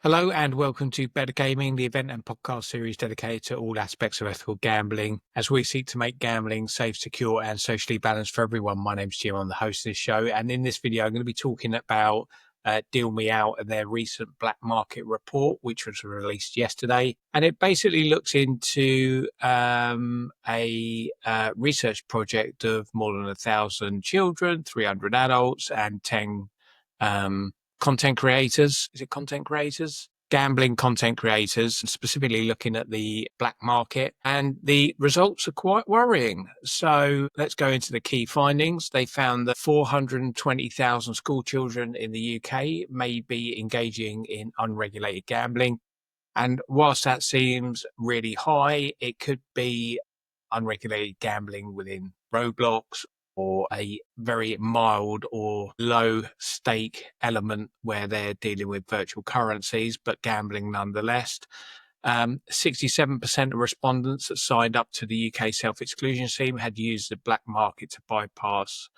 Hello and welcome to Better Gaming, the event and podcast series dedicated to all aspects of ethical gambling as we seek to make gambling safe, secure and socially balanced for everyone. My name's Jim, I'm the host of this show, and in this video I'm going to be talking about Deal Me Out and their recent black market report, which was released yesterday. And it basically looks into a research project of more than 1,000 children, 300 adults and 10 content creators. Is it content creators? Gambling content creators, specifically looking at the black market. And the results are quite worrying. So let's go into the key findings. They found that 420,000 school children in the UK may be engaging in unregulated gambling. And whilst that seems really high, it could be unregulated gambling within Roblox or a very mild or low stake element where they're dealing with virtual currencies, but gambling nonetheless. 67% of respondents that signed up to the UK self-exclusion scheme had used the black market to bypass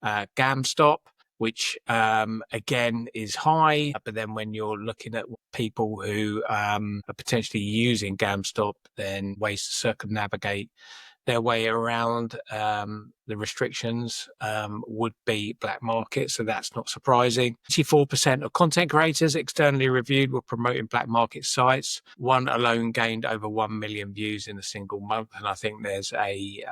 GamStop, which again is high. But then when you're looking at people who are potentially using GamStop, then ways to circumnavigate their way around the restrictions would be black market, so that's not surprising. 84% of content creators externally reviewed were promoting black market sites. One alone gained over 1 million views in a single month, and I think there's a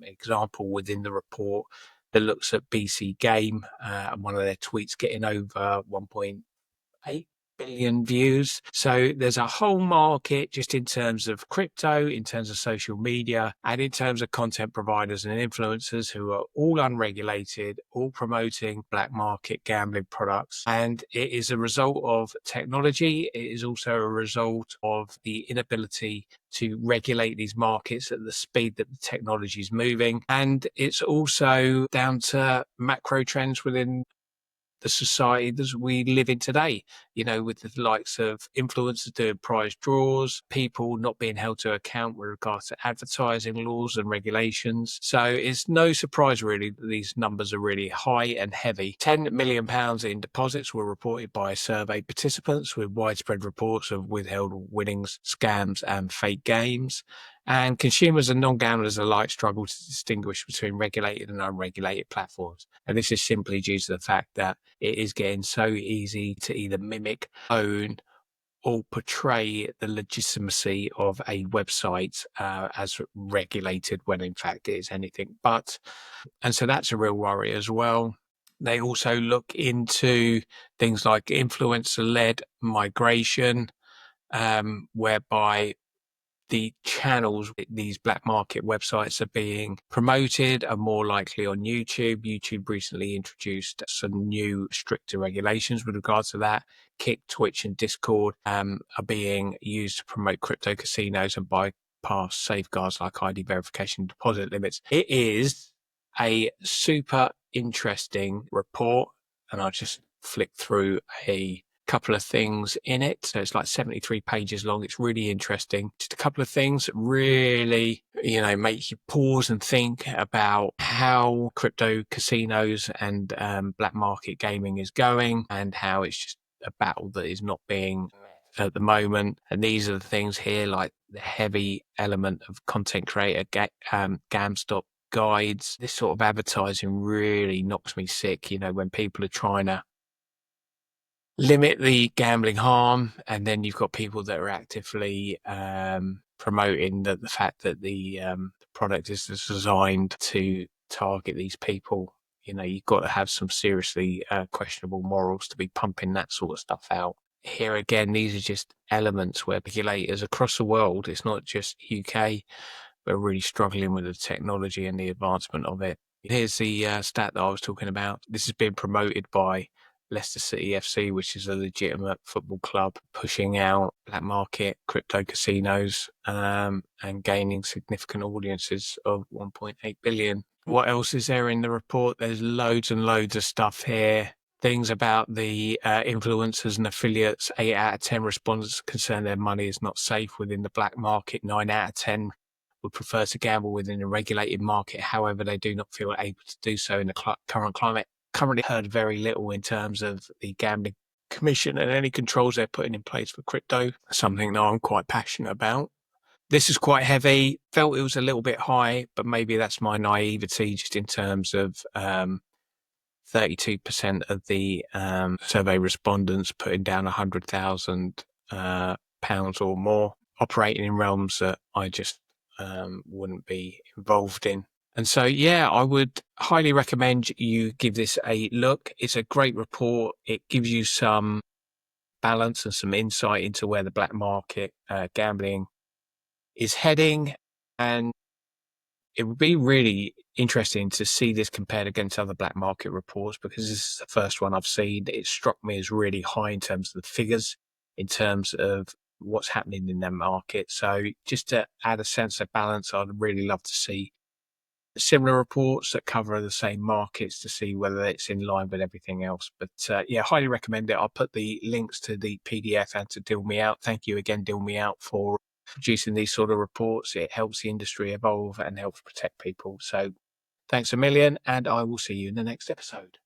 example within the report that looks at BC Game and one of their tweets getting over 1.8 billion views. So there's a whole market just in terms of crypto, in terms of social media, and in terms of content providers and influencers who are all unregulated, all promoting black market gambling products. And it is a result of technology. It is also a result of the inability to regulate these markets at the speed that the technology is moving. And it's also down to macro trends within the society that we live in today, you know, with the likes of influencers doing prize draws, people not being held to account with regards to advertising laws and regulations. So it's no surprise really that these numbers are really high and heavy. £10 million in deposits were reported by survey participants, with widespread reports of withheld winnings, scams and fake games. And consumers and non-gamblers alike struggle to distinguish between regulated and unregulated platforms. And this is simply due to the fact that it is getting so easy to either mimic, own, or portray the legitimacy of a website as regulated when in fact it is anything but. And so that's a real worry as well. They also look into things like influencer-led migration, whereby the channels these black market websites are being promoted are more likely on YouTube. YouTube recently introduced some new stricter regulations with regards to that. Kick, Twitch and Discord are being used to promote crypto casinos and bypass safeguards like ID verification and deposit limits. It is a super interesting report, and I'll just flick through a couple of things in it. So it's like 73 pages long. It's really interesting. Just a couple of things that really, you know, make you pause and think about how crypto casinos and black market gaming is going, and how it's just a battle that is not being at the moment. And these are the things here, like the heavy element of content creator GamStop guides. This sort of advertising really knocks me sick, you know, when people are trying to limit the gambling harm, and then you've got people that are actively promoting the fact that the product is designed to target these people. You know, you've got to have some seriously questionable morals to be pumping that sort of stuff out. Here again, these are just elements where regulators across the world, it's not just UK, but are really struggling with the technology and the advancement of it. Here's the stat that I was talking about. This has been promoted by Leicester City FC, which is a legitimate football club, pushing out black market crypto casinos and gaining significant audiences of 1.8 billion. What else is there in the report? There's loads and loads of stuff here. Things about the influencers and affiliates. 8 out of 10 respondents concerned their money is not safe within the black market. 9 out of 10 would prefer to gamble within a regulated market. However, they do not feel able to do so in the current climate. Currently heard very little in terms of the gambling Commission and any controls they're putting in place for crypto, something that I'm quite passionate about. This is quite heavy. Felt it was a little bit high, but maybe that's my naivety just in terms of 32% of the survey respondents putting down £100,000 or more, operating in realms that I just wouldn't be involved in. And so, yeah, I would highly recommend you give this a look. It's a great report. It gives you some balance and some insight into where the black market gambling is heading. And it would be really interesting to see this compared against other black market reports, because this is the first one I've seen. It struck me as really high in terms of the figures, in terms of what's happening in that market. So just to add a sense of balance, I'd really love to see similar reports that cover the same markets to see whether it's in line with everything else. But yeah, highly recommend it. I'll put the links to the PDF and to Deal Me Out. Thank you again, Deal Me Out, for producing these sort of reports. It helps the industry evolve and helps protect people. So thanks a million, and I will see you in the next episode.